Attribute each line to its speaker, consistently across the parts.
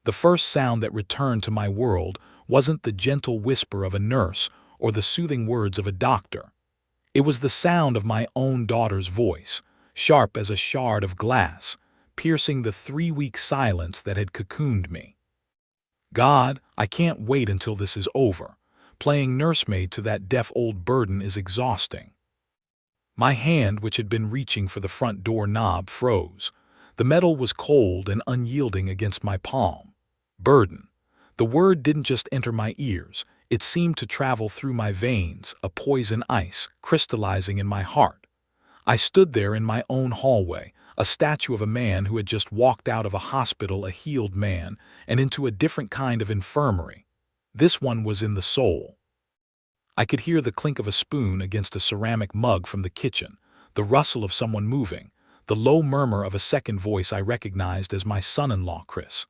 Speaker 1: The first sound that returned to my world wasn't the gentle whisper of a nurse or the soothing words of a doctor. It was the sound of my own daughter's voice, sharp as a shard of glass, piercing the 3-week silence that had cocooned me. God, I can't wait until this is over. Playing nursemaid to that deaf old burden is exhausting. My hand, which had been reaching for the front door knob, froze. The metal was cold and unyielding against my palm. Burden. The word didn't just enter my ears, it seemed to travel through my veins, a poison ice, crystallizing in my heart. I stood there in my own hallway, a statue of a man who had just walked out of a hospital, a healed man, and into a different kind of infirmary. This one was in the soul. I could hear the clink of a spoon against a ceramic mug from the kitchen, the rustle of someone moving, the low murmur of a second voice I recognized as my son-in-law, Chris.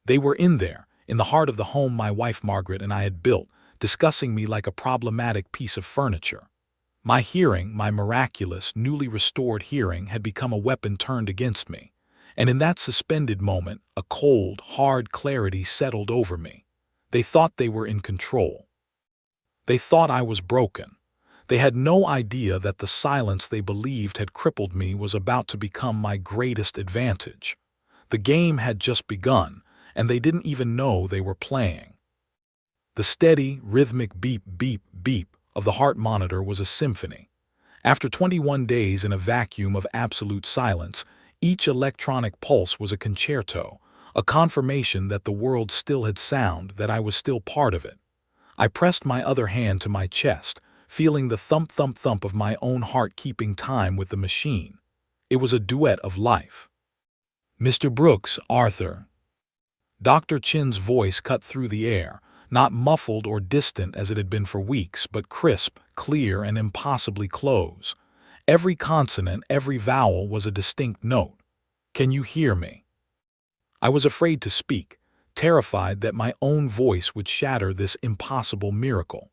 Speaker 1: They were in there, in the heart of the home my wife Margaret and I had built, discussing me like a problematic piece of furniture. My hearing, my miraculous, newly restored hearing, had become a weapon turned against me. And in that suspended moment, a cold, hard clarity settled over me. They thought they were in control. They thought I was broken. They had no idea that the silence they believed had crippled me was about to become my greatest advantage. The game had just begun, and they didn't even know they were playing. The steady, rhythmic beep, beep, beep of the heart monitor was a symphony. After 21 days in a vacuum of absolute silence, each electronic pulse was a concerto, a confirmation that the world still had sound, that I was still part of it. I pressed my other hand to my chest, feeling the thump, thump, thump of my own heart keeping time with the machine. It was a duet of life. "Mr. Brooks, Arthur." Dr. Chin's voice cut through the air, not muffled or distant as it had been for weeks, but crisp, clear, and impossibly close. Every consonant, every vowel was a distinct note. "Can you hear me?" I was afraid to speak, terrified that my own voice would shatter this impossible miracle.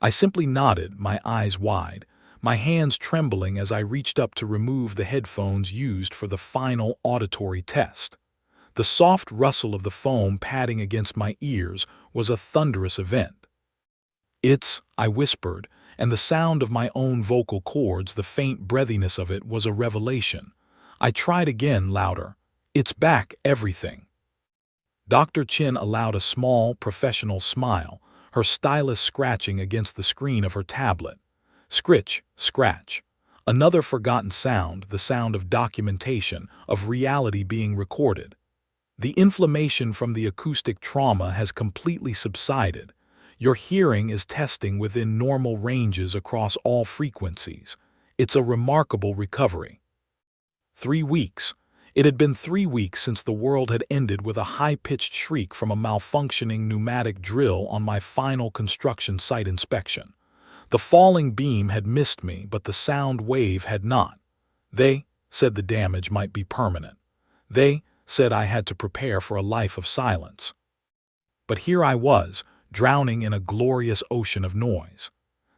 Speaker 1: I simply nodded, my eyes wide, my hands trembling as I reached up to remove the headphones used for the final auditory test. The soft rustle of the foam padding against my ears was a thunderous event. I whispered, and the sound of my own vocal cords, the faint breathiness of it, was a revelation. I tried again, louder. "It's back, everything." Dr. Chin allowed a small, professional smile, her stylus scratching against the screen of her tablet. Scritch, scratch. Another forgotten sound, the sound of documentation, of reality being recorded. "The inflammation from the acoustic trauma has completely subsided. Your hearing is testing within normal ranges across all frequencies. It's a remarkable recovery." 3 weeks. It had been 3 weeks since the world had ended with a high-pitched shriek from a malfunctioning pneumatic drill on my final construction site inspection. The falling beam had missed me, but the sound wave had not. They said the damage might be permanent. They said I had to prepare for a life of silence. But here I was, drowning in a glorious ocean of noise.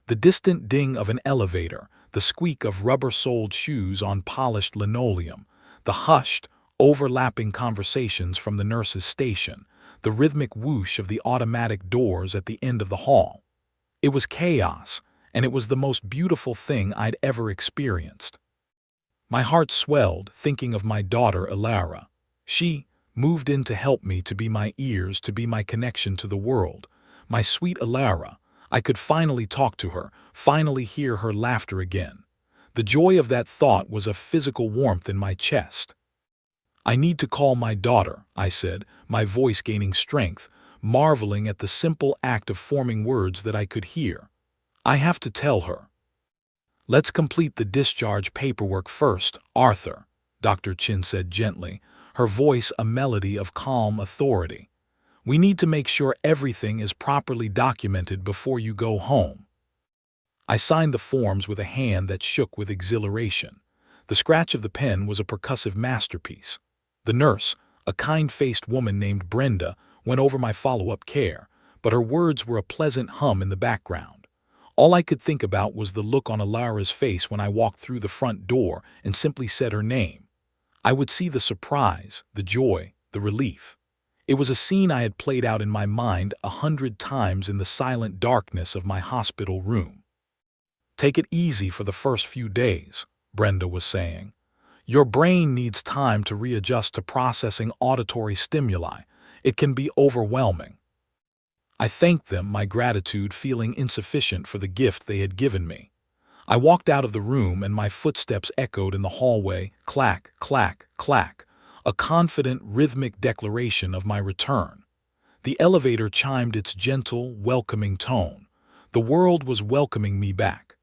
Speaker 1: The distant ding of an elevator, the squeak of rubber-soled shoes on polished linoleum, the hushed, overlapping conversations from the nurse's station, the rhythmic whoosh of the automatic doors at the end of the hall. It was chaos, and it was the most beautiful thing I'd ever experienced. My heart swelled, thinking of my daughter Elara. She moved in to help me, to be my ears, to be my connection to the world. My sweet Elara. I could finally talk to her, finally hear her laughter again. The joy of that thought was a physical warmth in my chest. "I need to call my daughter," I said, my voice gaining strength, marveling at the simple act of forming words that I could hear. "I have to tell her." "Let's complete the discharge paperwork first, Arthur," Dr. Chin said gently, her voice a melody of calm authority. "We need to make sure everything is properly documented before you go home." I signed the forms with a hand that shook with exhilaration. The scratch of the pen was a percussive masterpiece. The nurse, a kind-faced woman named Brenda, went over my follow-up care, but her words were a pleasant hum in the background. All I could think about was the look on Elara's face when I walked through the front door and simply said her name. I would see the surprise, the joy, the relief. It was a scene I had played out in my mind 100 times in the silent darkness of my hospital room. "Take it easy for the first few days," Brenda was saying. "Your brain needs time to readjust to processing auditory stimuli. It can be overwhelming." I thanked them, my gratitude feeling insufficient for the gift they had given me. I walked out of the room and my footsteps echoed in the hallway, clack, clack, clack, a confident, rhythmic declaration of my return. The elevator chimed its gentle, welcoming tone. The world was welcoming me back.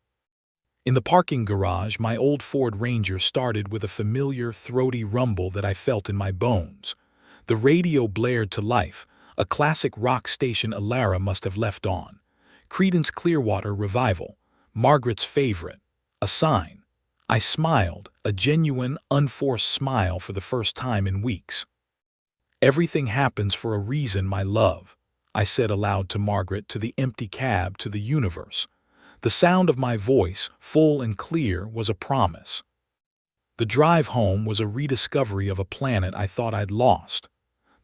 Speaker 1: In the parking garage, my old Ford Ranger started with a familiar, throaty rumble that I felt in my bones. The radio blared to life. A classic rock station Alara must have left on. Creedence Clearwater Revival, Margaret's favorite. A sign. I smiled, a genuine, unforced smile for the first time in weeks. "Everything happens for a reason, my love," I said aloud to Margaret, to the empty cab, to the universe. The sound of my voice, full and clear, was a promise. The drive home was a rediscovery of a planet I thought I'd lost.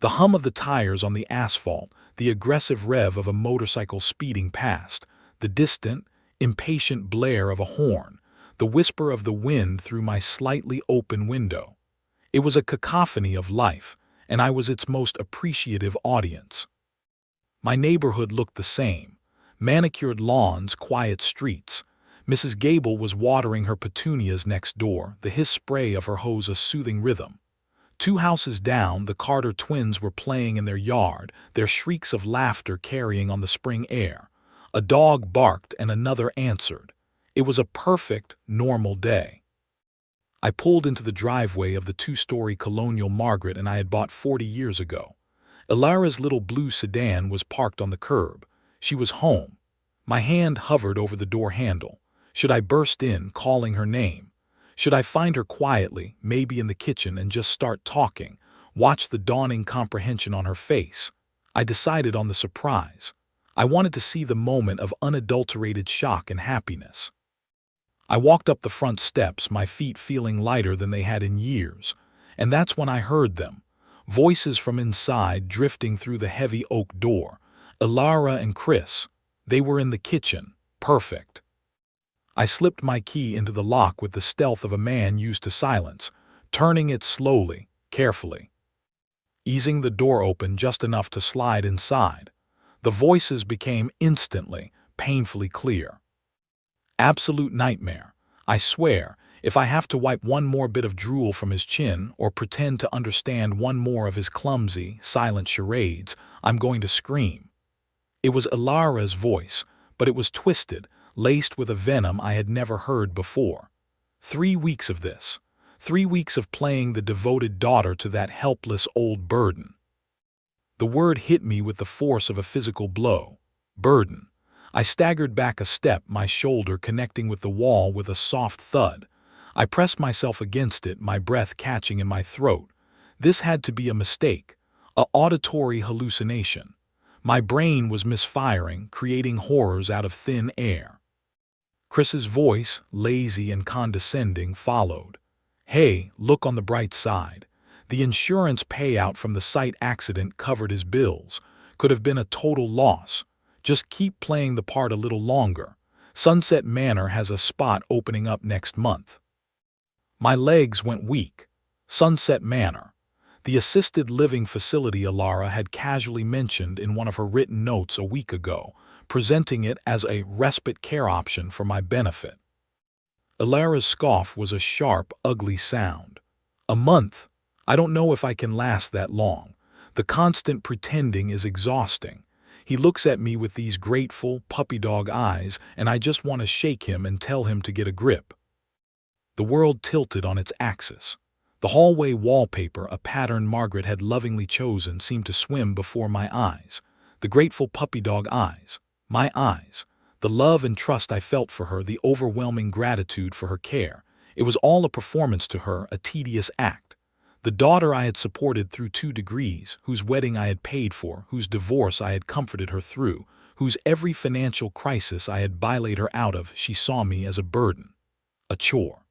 Speaker 1: The hum of the tires on the asphalt, the aggressive rev of a motorcycle speeding past, the distant, impatient blare of a horn, the whisper of the wind through my slightly open window. It was a cacophony of life, and I was its most appreciative audience. My neighborhood looked the same. Manicured lawns, quiet streets. Mrs. Gable was watering her petunias next door, the hiss spray of her hose a soothing rhythm. 2 houses down, the Carter twins were playing in their yard, their shrieks of laughter carrying on the spring air. A dog barked and another answered. It was a perfect, normal day. I pulled into the driveway of the 2-story colonial Margaret and I had bought 40 years ago. Alara's little blue sedan was parked on the curb. She was home. My hand hovered over the door handle. Should I burst in, calling her name? Should I find her quietly, maybe in the kitchen, and just start talking, watch the dawning comprehension on her face? I decided on the surprise. I wanted to see the moment of unadulterated shock and happiness. I walked up the front steps, my feet feeling lighter than they had in years, and that's when I heard them. Voices from inside drifting through the heavy oak door. Alara and Chris. They were in the kitchen. Perfect. I slipped my key into the lock with the stealth of a man used to silence, turning it slowly, carefully. Easing the door open just enough to slide inside. The voices became instantly, painfully clear. Absolute nightmare. I swear, if I have to wipe one more bit of drool from his chin or pretend to understand one more of his clumsy, silent charades, I'm going to scream. It was Alara's voice, but it was twisted, laced with a venom I had never heard before. 3 weeks of this. 3 weeks of playing the devoted daughter to that helpless old burden. The word hit me with the force of a physical blow. Burden. I staggered back a step, my shoulder connecting with the wall with a soft thud. I pressed myself against it, my breath catching in my throat. This had to be a mistake, an auditory hallucination. My brain was misfiring, creating horrors out of thin air. Chris's voice, lazy and condescending, followed. "Hey, look on the bright side. The insurance payout from the site accident covered his bills. Could have been a total loss. Just keep playing the part a little longer. Sunset Manor has a spot opening up next month." My legs went weak. Sunset Manor. The assisted living facility Alara had casually mentioned in one of her written notes a week ago, presenting it as a respite care option for my benefit. Alara's scoff was a sharp, ugly sound. "A month? I don't know if I can last that long. The constant pretending is exhausting. He looks at me with these grateful, puppy dog eyes, and I just want to shake him and tell him to get a grip." The world tilted on its axis. The hallway wallpaper, a pattern Margaret had lovingly chosen, seemed to swim before my eyes. The grateful puppy dog eyes. My eyes. The love and trust I felt for her, the overwhelming gratitude for her care. It was all a performance to her, a tedious act. The daughter I had supported through 2 degrees, whose wedding I had paid for, whose divorce I had comforted her through, whose every financial crisis I had bailaid her out of, she saw me as a burden. A chore.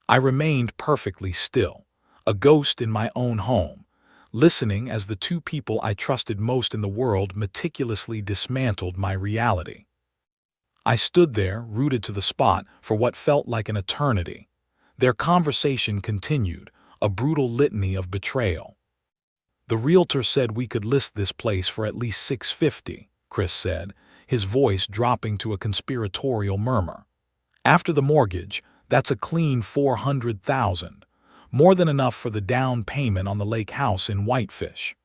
Speaker 1: I remained perfectly still, a ghost in my own home, listening as the two people I trusted most in the world meticulously dismantled my reality. I stood there, rooted to the spot, for what felt like an eternity. Their conversation continued, a brutal litany of betrayal. "The realtor said we could list this place for at least $650, Chris said, his voice dropping to a conspiratorial murmur. "After the mortgage, that's a clean $400,000, more than enough for the down payment on the lake house in Whitefish."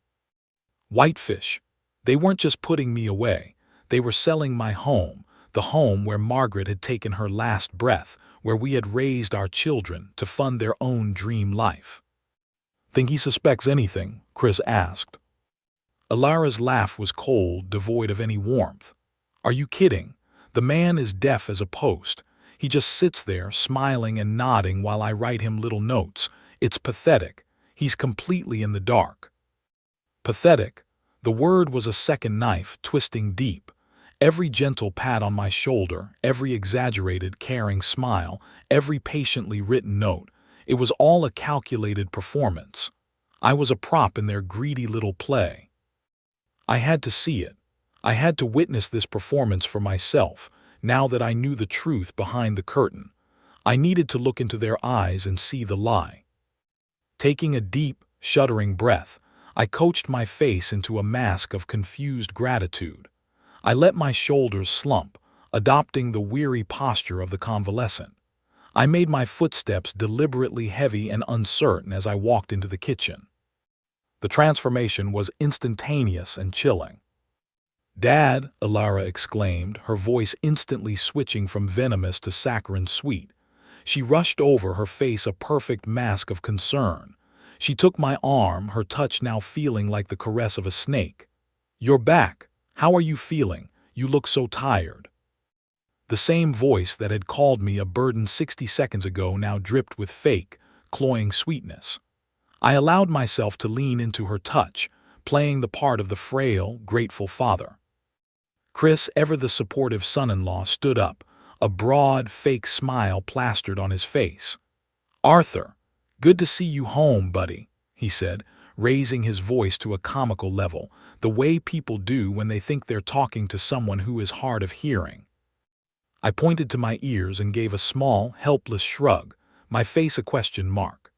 Speaker 1: Whitefish. They weren't just putting me away, they were selling my home, the home where Margaret had taken her last breath, where we had raised our children to fund their own dream life. "Think he suspects anything?" Chris asked. Alara's laugh was cold, devoid of any warmth. "Are you kidding? The man is deaf as a post. He just sits there, smiling and nodding while I write him little notes. It's pathetic. He's completely in the dark." Pathetic. The word was a second knife, twisting deep. Every gentle pat on my shoulder, every exaggerated, caring smile, every patiently written note, it was all a calculated performance. I was a prop in their greedy little play. I had to see it. I had to witness this performance for myself, now that I knew the truth behind the curtain. I needed to look into their eyes and see the lie. Taking a deep, shuddering breath, I coached my face into a mask of confused gratitude. I let my shoulders slump, adopting the weary posture of the convalescent. I made my footsteps deliberately heavy and uncertain as I walked into the kitchen. The transformation was instantaneous and chilling. "Dad," Alara exclaimed, her voice instantly switching from venomous to saccharine sweet. She rushed over, her face a perfect mask of concern. She took my arm, her touch now feeling like the caress of a snake. "You're back. How are you feeling? You look so tired." The same voice that had called me a burden 60 seconds ago now dripped with fake, cloying sweetness. I allowed myself to lean into her touch, playing the part of the frail, grateful father. Chris, ever the supportive son-in-law, stood up, a broad, fake smile plastered on his face. "Arthur, good to see you home, buddy," he said, raising his voice to a comical level, the way people do when they think they're talking to someone who is hard of hearing. I pointed to my ears and gave a small, helpless shrug, my face a question mark.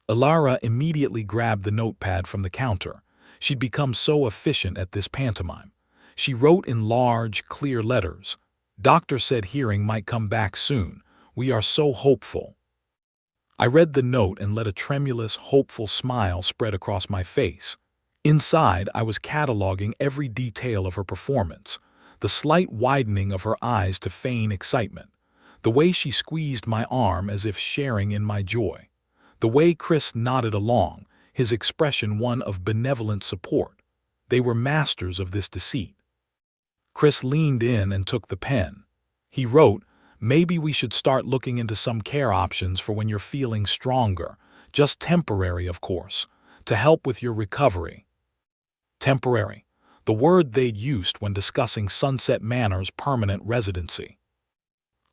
Speaker 1: Alara immediately grabbed the notepad from the counter. She'd become so efficient at this pantomime. She wrote in large, clear letters, "Doctor said hearing might come back soon. We are so hopeful." I read the note and let a tremulous, hopeful smile spread across my face. Inside, I was cataloging every detail of her performance, the slight widening of her eyes to feign excitement, the way she squeezed my arm as if sharing in my joy, the way Chris nodded along, his expression one of benevolent support. They were masters of this deceit. Chris leaned in and took the pen. He wrote, "Maybe we should start looking into some care options for when you're feeling stronger, just temporary, of course, to help with your recovery." Temporary, the word they'd used when discussing Sunset Manor's permanent residency.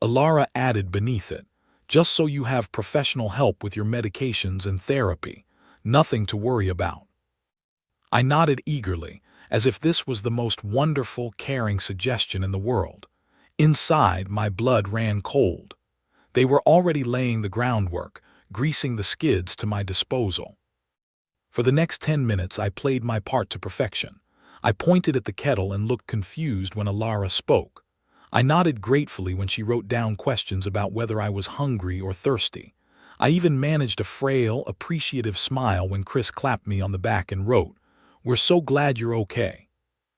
Speaker 1: Alara added beneath it, "Just so you have professional help with your medications and therapy, nothing to worry about." I nodded eagerly, as if this was the most wonderful, caring suggestion in the world. Inside, my blood ran cold. They were already laying the groundwork, greasing the skids to my disposal. For the next 10 minutes, I played my part to perfection. I pointed at the kettle and looked confused when Alara spoke. I nodded gratefully when she wrote down questions about whether I was hungry or thirsty. I even managed a frail, appreciative smile when Chris clapped me on the back and wrote, "We're so glad you're okay."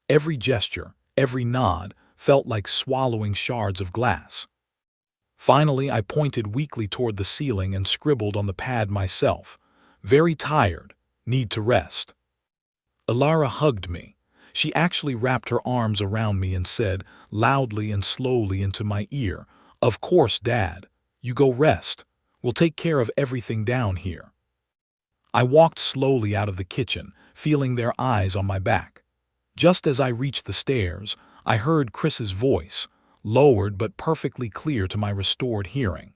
Speaker 1: Every gesture, every nod, felt like swallowing shards of glass. Finally, I pointed weakly toward the ceiling and scribbled on the pad myself, "Very tired, need to rest." Alara hugged me. She actually wrapped her arms around me and said, loudly and slowly into my ear, "Of course, Dad. You go rest. We'll take care of everything down here." I walked slowly out of the kitchen, feeling their eyes on my back. Just as I reached the stairs, I heard Chris's voice, lowered but perfectly clear to my restored hearing.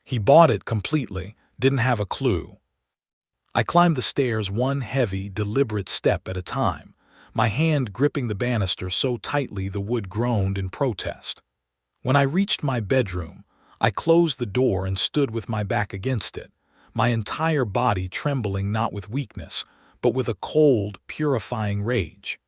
Speaker 1: "He bought it completely, didn't have a clue." I climbed the stairs one heavy, deliberate step at a time, my hand gripping the banister so tightly the wood groaned in protest. When I reached my bedroom, I closed the door and stood with my back against it, my entire body trembling not with weakness, but with a cold, purifying rage.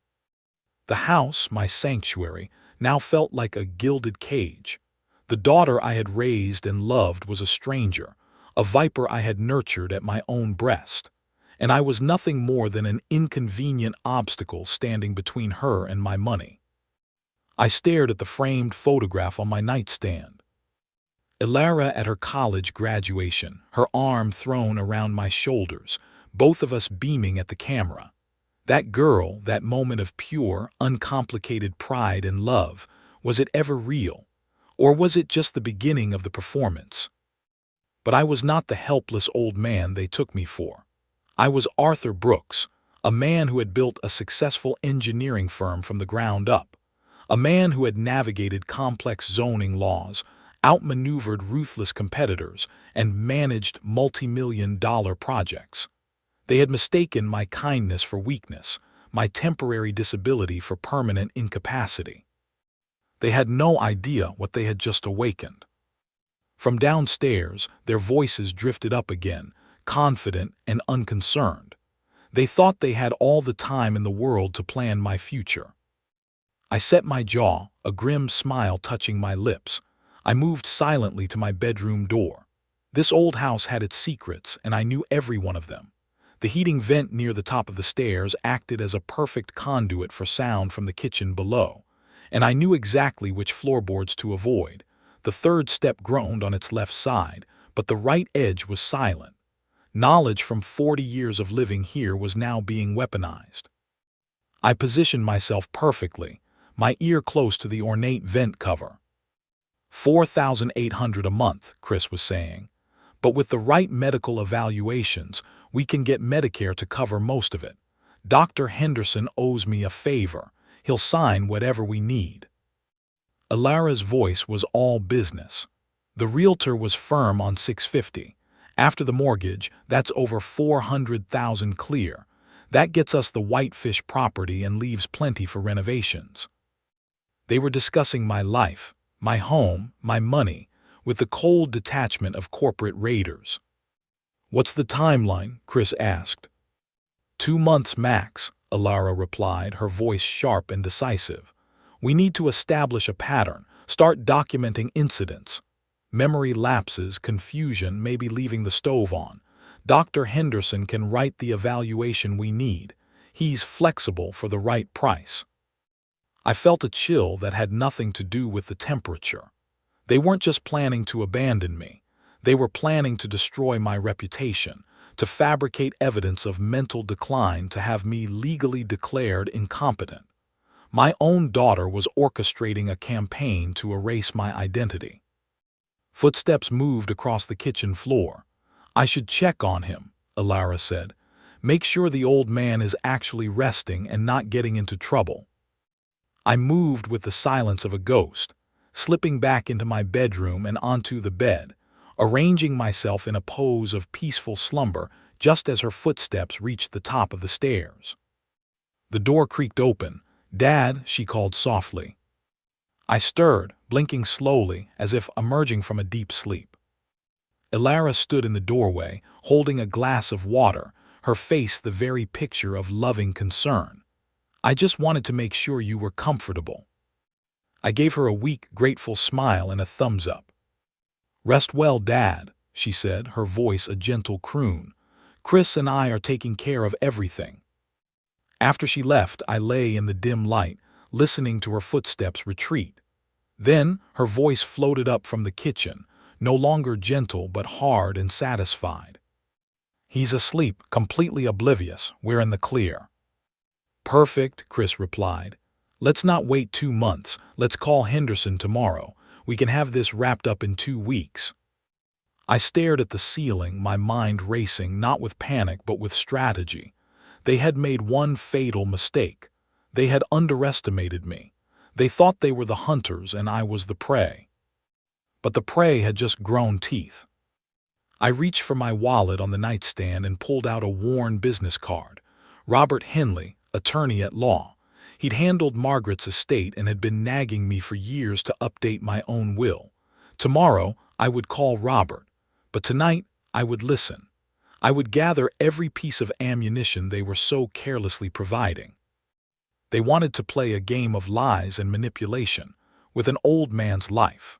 Speaker 1: The house, my sanctuary, now felt like a gilded cage. The daughter I had raised and loved was a stranger, a viper I had nurtured at my own breast, and I was nothing more than an inconvenient obstacle standing between her and my money. I stared at the framed photograph on my nightstand. Ilara at her college graduation, her arm thrown around my shoulders, both of us beaming at the camera. That girl, that moment of pure, uncomplicated pride and love, was it ever real? Or was it just the beginning of the performance? But I was not the helpless old man they took me for. I was Arthur Brooks, a man who had built a successful engineering firm from the ground up, a man who had navigated complex zoning laws, outmaneuvered ruthless competitors, and managed multi-million-dollar projects. They had mistaken my kindness for weakness, my temporary disability for permanent incapacity. They had no idea what they had just awakened. From downstairs, their voices drifted up again, confident and unconcerned. They thought they had all the time in the world to plan my future. I set my jaw, a grim smile touching my lips. I moved silently to my bedroom door. This old house had its secrets, and I knew every one of them. The heating vent near the top of the stairs acted as a perfect conduit for sound from the kitchen below, and I knew exactly which floorboards to avoid. The third step groaned on its left side, but the right edge was silent. Knowledge from 40 years of living here was now being weaponized. I positioned myself perfectly, my ear close to the ornate vent cover. $4,800 a month, Chris was saying. But with the right medical evaluations, we can get Medicare to cover most of it. Dr. Henderson owes me a favor. He'll sign whatever we need. Ilara's voice was all business. The realtor was firm on $650. After the mortgage, that's over $400,000 clear. That gets us the Whitefish property and leaves plenty for renovations. They were discussing my life, my home, my money, with the cold detachment of corporate raiders. "What's the timeline?" Chris asked. 2 months max, Ilara replied, her voice sharp and decisive. "We need to establish a pattern, start documenting incidents. Memory lapses, confusion, maybe leaving the stove on. Dr. Henderson can write the evaluation we need. He's flexible for the right price." I felt a chill that had nothing to do with the temperature. They weren't just planning to abandon me. They were planning to destroy my reputation, to fabricate evidence of mental decline to have me legally declared incompetent. My own daughter was orchestrating a campaign to erase my identity. Footsteps moved across the kitchen floor. "I should check on him," Ilara said. "Make sure the old man is actually resting and not getting into trouble." I moved with the silence of a ghost, slipping back into my bedroom and onto the bed, arranging myself in a pose of peaceful slumber just as her footsteps reached the top of the stairs. The door creaked open. "Dad," she called softly. I stirred, blinking slowly, as if emerging from a deep sleep. Ilara stood in the doorway, holding a glass of water, her face the very picture of loving concern. "I just wanted to make sure you were comfortable." I gave her a weak, grateful smile and a thumbs up. "Rest well, Dad," she said, her voice a gentle croon. "Chris and I are taking care of everything." After she left, I lay in the dim light, listening to her footsteps retreat. Then her voice floated up from the kitchen, no longer gentle but hard and satisfied. "He's asleep, completely oblivious. We're in the clear." "Perfect," Chris replied. "Let's not wait 2 months. Let's call Henderson tomorrow. We can have this wrapped up in 2 weeks. I stared at the ceiling, my mind racing, not with panic but with strategy. They had made one fatal mistake. They had underestimated me. They thought they were the hunters and I was the prey. But the prey had just grown teeth. I reached for my wallet on the nightstand and pulled out a worn business card. Robert Henley, attorney at law. He'd handled Margaret's estate and had been nagging me for years to update my own will. Tomorrow, I would call Robert, but tonight, I would listen. I would gather every piece of ammunition they were so carelessly providing. They wanted to play a game of lies and manipulation with an old man's life.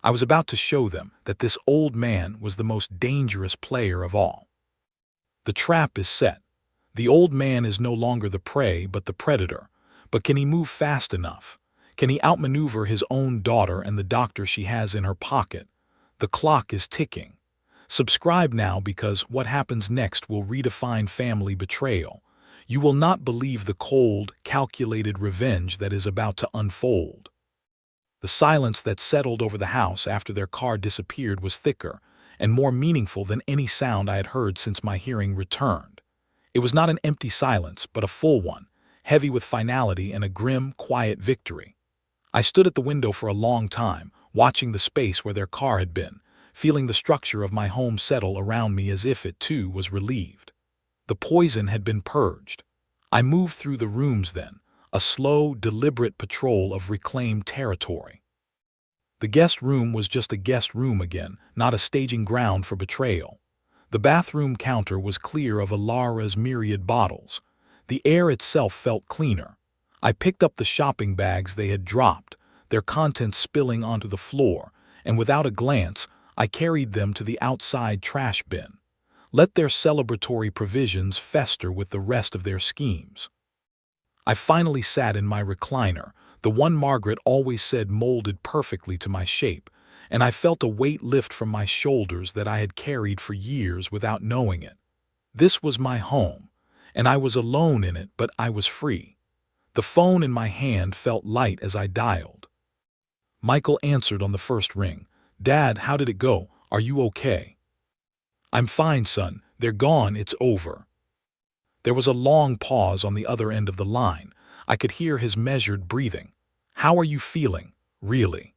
Speaker 1: I was about to show them that this old man was the most dangerous player of all. The trap is set. The old man is no longer the prey but the predator. But can he move fast enough? Can he outmaneuver his own daughter and the doctor she has in her pocket? The clock is ticking. Subscribe now, because what happens next will redefine family betrayal. You will not believe the cold, calculated revenge that is about to unfold. The silence that settled over the house after their car disappeared was thicker and more meaningful than any sound I had heard since my hearing returned. It was not an empty silence, but a full one, heavy with finality and a grim, quiet victory. I stood at the window for a long time, watching the space where their car had been, feeling the structure of my home settle around me as if it too was relieved. The poison had been purged. I moved through the rooms then, a slow, deliberate patrol of reclaimed territory. The guest room was just a guest room again, not a staging ground for betrayal. The bathroom counter was clear of Alara's myriad bottles. The air itself felt cleaner. I picked up the shopping bags they had dropped, their contents spilling onto the floor, and without a glance, I carried them to the outside trash bin. Let their celebratory provisions fester with the rest of their schemes. I finally sat in my recliner, the one Margaret always said molded perfectly to my shape, and I felt a weight lift from my shoulders that I had carried for years without knowing it. This was my home, and I was alone in it, but I was free. The phone in my hand felt light as I dialed. Michael answered on the first ring. "Dad, how did it go? Are you okay?" "I'm fine, son. They're gone. It's over." There was a long pause on the other end of the line. I could hear his measured breathing. "How are you feeling, really?"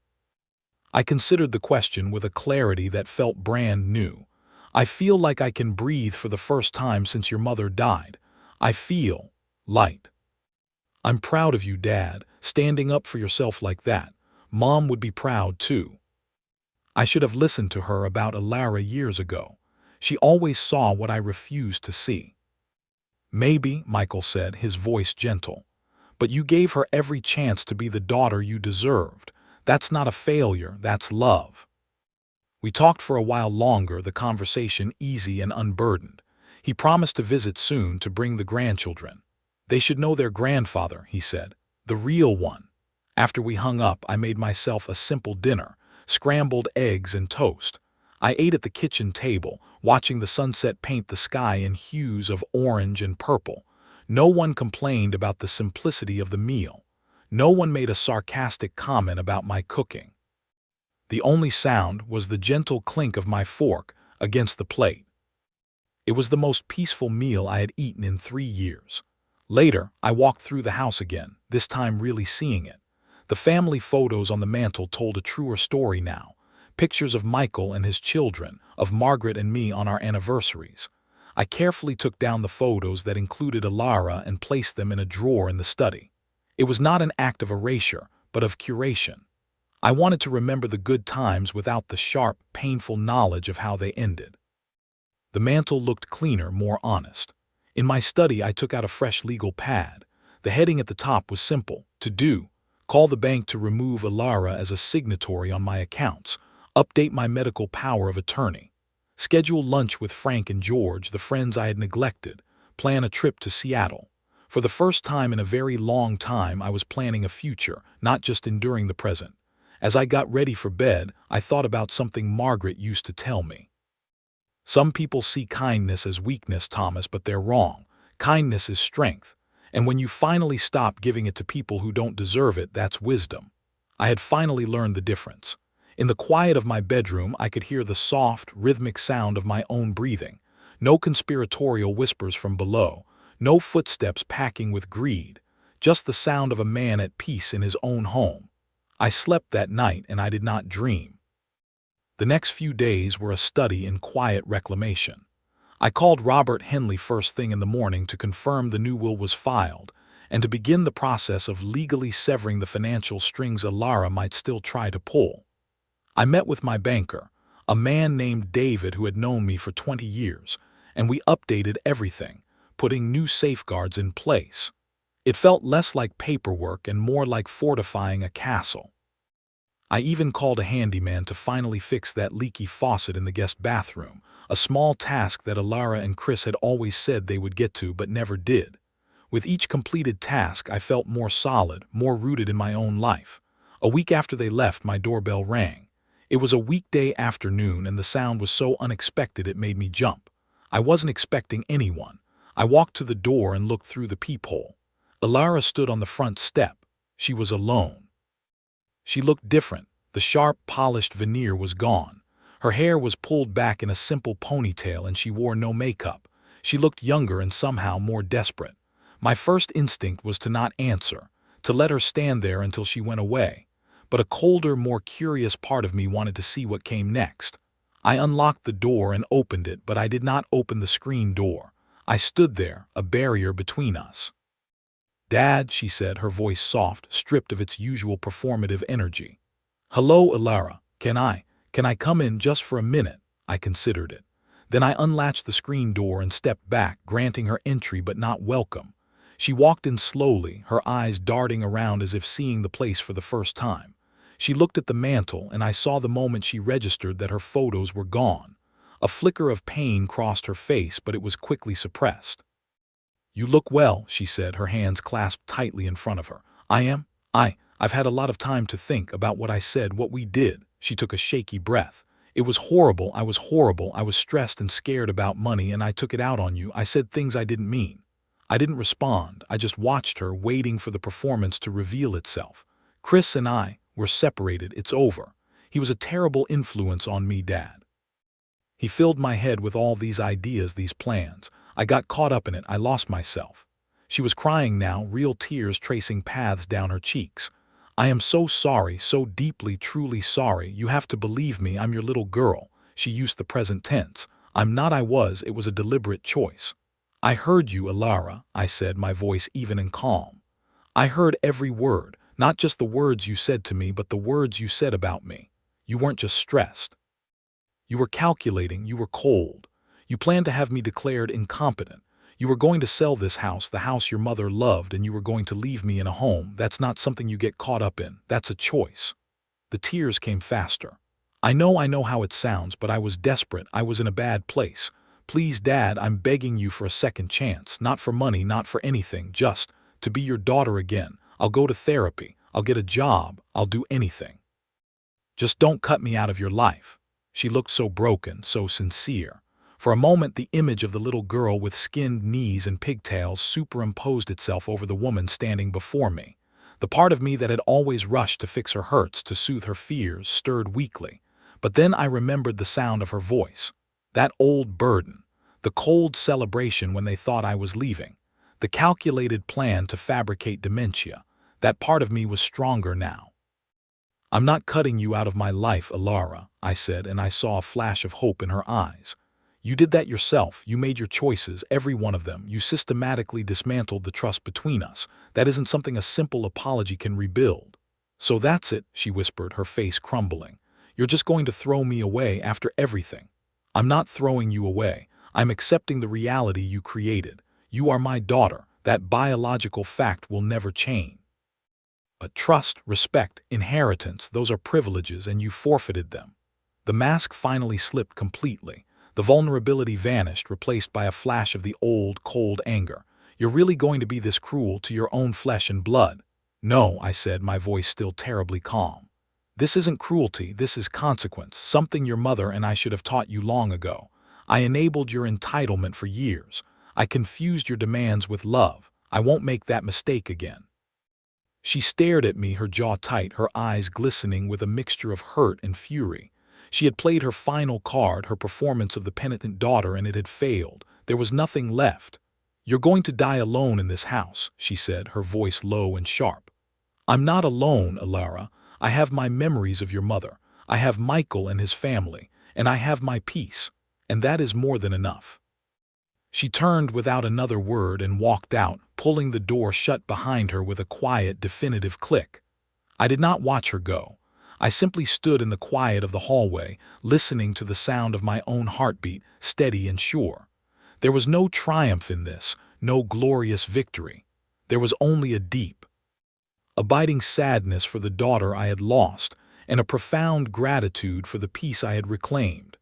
Speaker 1: I considered the question with a clarity that felt brand new. "I feel like I can breathe for the first time since your mother died. I feel light." "I'm proud of you, Dad, standing up for yourself like that. Mom would be proud too." I should have listened to her about Alara years ago. She always saw what I refused to see. "Maybe," Michael said, his voice gentle, "but you gave her every chance to be the daughter you deserved. That's not a failure, that's love." We talked for a while longer, the conversation easy and unburdened. He promised to visit soon to bring the grandchildren. They should know their grandfather, he said, the real one. After we hung up, I made myself a simple dinner, scrambled eggs and toast. I ate at the kitchen table, watching the sunset paint the sky in hues of orange and purple. No one complained about the simplicity of the meal. No one made a sarcastic comment about my cooking. The only sound was the gentle clink of my fork against the plate. It was the most peaceful meal I had eaten in 3 years. Later, I walked through the house again, this time really seeing it. The family photos on the mantel told a truer story now. Pictures of Michael and his children, of Margaret and me on our anniversaries. I carefully took down the photos that included Alara and placed them in a drawer in the study. It was not an act of erasure, but of curation. I wanted to remember the good times without the sharp, painful knowledge of how they ended. The mantel looked cleaner, more honest. In my study, I took out a fresh legal pad. The heading at the top was simple: to do. Call the bank to remove Alara as a signatory on my accounts. Update my medical power of attorney. Schedule lunch with Frank and George, the friends I had neglected. Plan a trip to Seattle. For the first time in a very long time, I was planning a future, not just enduring the present. As I got ready for bed, I thought about something Margaret used to tell me. "Some people see kindness as weakness, Thomas, but they're wrong. Kindness is strength. And when you finally stop giving it to people who don't deserve it, that's wisdom." I had finally learned the difference. In the quiet of my bedroom, I could hear the soft, rhythmic sound of my own breathing. No conspiratorial whispers from below. No footsteps packing with greed. Just the sound of a man at peace in his own home. I slept that night, and I did not dream. The next few days were a study in quiet reclamation. I called Robert Henley first thing in the morning to confirm the new will was filed and to begin the process of legally severing the financial strings Alara might still try to pull. I met with my banker, a man named David who had known me for 20 years, and we updated everything, putting new safeguards in place. It felt less like paperwork and more like fortifying a castle. I even called a handyman to finally fix that leaky faucet in the guest bathroom, a small task that Alara and Chris had always said they would get to but never did. With each completed task, I felt more solid, more rooted in my own life. A week after they left, my doorbell rang. It was a weekday afternoon, and the sound was so unexpected it made me jump. I wasn't expecting anyone. I walked to the door and looked through the peephole. Alara stood on the front step. She was alone. She looked different. The sharp, polished veneer was gone. Her hair was pulled back in a simple ponytail, and she wore no makeup. She looked younger and somehow more desperate. My first instinct was to not answer, to let her stand there until she went away. But a colder, more curious part of me wanted to see what came next. I unlocked the door and opened it, but I did not open the screen door. I stood there, a barrier between us. "Dad," she said, her voice soft, stripped of its usual performative energy. "Hello, Alara. Can I come in just for a minute?" I considered it. Then I unlatched the screen door and stepped back, granting her entry but not welcome. She walked in slowly, her eyes darting around as if seeing the place for the first time. She looked at the mantel, and I saw the moment she registered that her photos were gone. A flicker of pain crossed her face, but it was quickly suppressed. "You look well," she said, her hands clasped tightly in front of her. I've had a lot of time to think about what I said, what we did." She took a shaky breath. "It was horrible. I was stressed and scared about money, and I took it out on you. I said things I didn't mean." I didn't respond. I just watched her, waiting for the performance to reveal itself. "Chris and I, we're separated. It's over. He was a terrible influence on me, Dad. He filled my head with all these ideas, these plans. I got caught up in it. I lost myself." She was crying now, real tears tracing paths down her cheeks. "I am so sorry, so deeply, truly sorry. You have to believe me. I'm your little girl." She used the present tense. "I'm not. It was a deliberate choice." "I heard you, Alara," I said, my voice even and calm. "I heard every word, not just the words you said to me, but the words you said about me. You weren't just stressed. You were calculating, you were cold. You planned to have me declared incompetent. You were going to sell this house, the house your mother loved, and you were going to leave me in a home. That's not something you get caught up in. That's a choice." The tears came faster. I know how it sounds, but I was desperate. I was in a bad place. "Please, Dad, I'm begging you for a second chance. Not for money, not for anything. Just to be your daughter again. I'll go to therapy. I'll get a job. I'll do anything. Just don't cut me out of your life." She looked so broken, so sincere. For a moment, the image of the little girl with skinned knees and pigtails superimposed itself over the woman standing before me. The part of me that had always rushed to fix her hurts, to soothe her fears, stirred weakly. But then I remembered the sound of her voice. That old burden. The cold celebration when they thought I was leaving. The calculated plan to fabricate dementia. That part of me was stronger now. "I'm not cutting you out of my life, Alara," I said, and I saw a flash of hope in her eyes. "You did that yourself. You made your choices, every one of them. You systematically dismantled the trust between us. That isn't something a simple apology can rebuild." "So that's it," she whispered, her face crumbling. "You're just going to throw me away after everything." "I'm not throwing you away. I'm accepting the reality you created. You are my daughter. That biological fact will never change. But trust, respect, inheritance, those are privileges, and you forfeited them." The mask finally slipped completely. The vulnerability vanished, replaced by a flash of the old, cold anger. "You're really going to be this cruel to your own flesh and blood?" "No," I said, my voice still terribly calm. "This isn't cruelty, this is consequence, something your mother and I should have taught you long ago. I enabled your entitlement for years. I confused your demands with love. I won't make that mistake again." She stared at me, her jaw tight, her eyes glistening with a mixture of hurt and fury. She had played her final card, her performance of the penitent daughter, and it had failed. There was nothing left. "You're going to die alone in this house," she said, her voice low and sharp. "I'm not alone, Alara. I have my memories of your mother. I have Michael and his family, and I have my peace, and that is more than enough." She turned without another word and walked out, pulling the door shut behind her with a quiet, definitive click. I did not watch her go. I simply stood in the quiet of the hallway, listening to the sound of my own heartbeat, steady and sure. There was no triumph in this, no glorious victory. There was only a deep, abiding sadness for the daughter I had lost, and a profound gratitude for the peace I had reclaimed.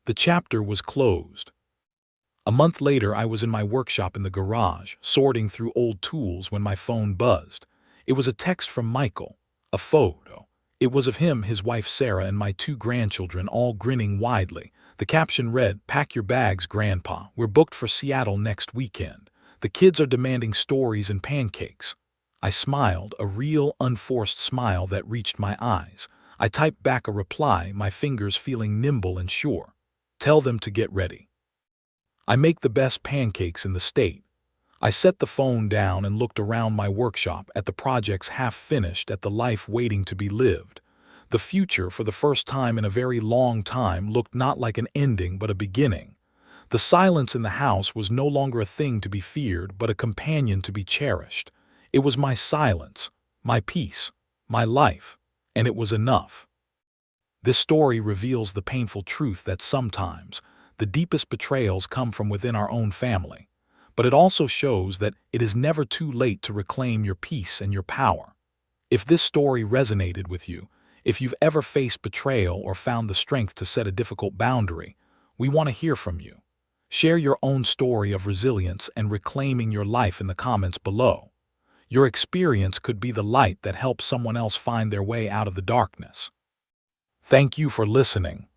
Speaker 1: The chapter was closed. A month later, I was in my workshop in the garage, sorting through old tools when my phone buzzed. It was a text from Michael, a photo. It was of him, his wife Sarah, and my 2 grandchildren, all grinning widely. The caption read, "Pack your bags, Grandpa. We're booked for Seattle next weekend. The kids are demanding stories and pancakes." I smiled, a real, unforced smile that reached my eyes. I typed back a reply, my fingers feeling nimble and sure. "Tell them to get ready. I make the best pancakes in the state." I set the phone down and looked around my workshop, at the projects half finished, at the life waiting to be lived. The future, for the first time in a very long time, looked not like an ending but a beginning. The silence in the house was no longer a thing to be feared, but a companion to be cherished. It was my silence, my peace, my life, and it was enough. This story reveals the painful truth that sometimes the deepest betrayals come from within our own family. But it also shows that it is never too late to reclaim your peace and your power. If this story resonated with you, if you've ever faced betrayal or found the strength to set a difficult boundary, we want to hear from you. Share your own story of resilience and reclaiming your life in the comments below. Your experience could be the light that helps someone else find their way out of the darkness. Thank you for listening.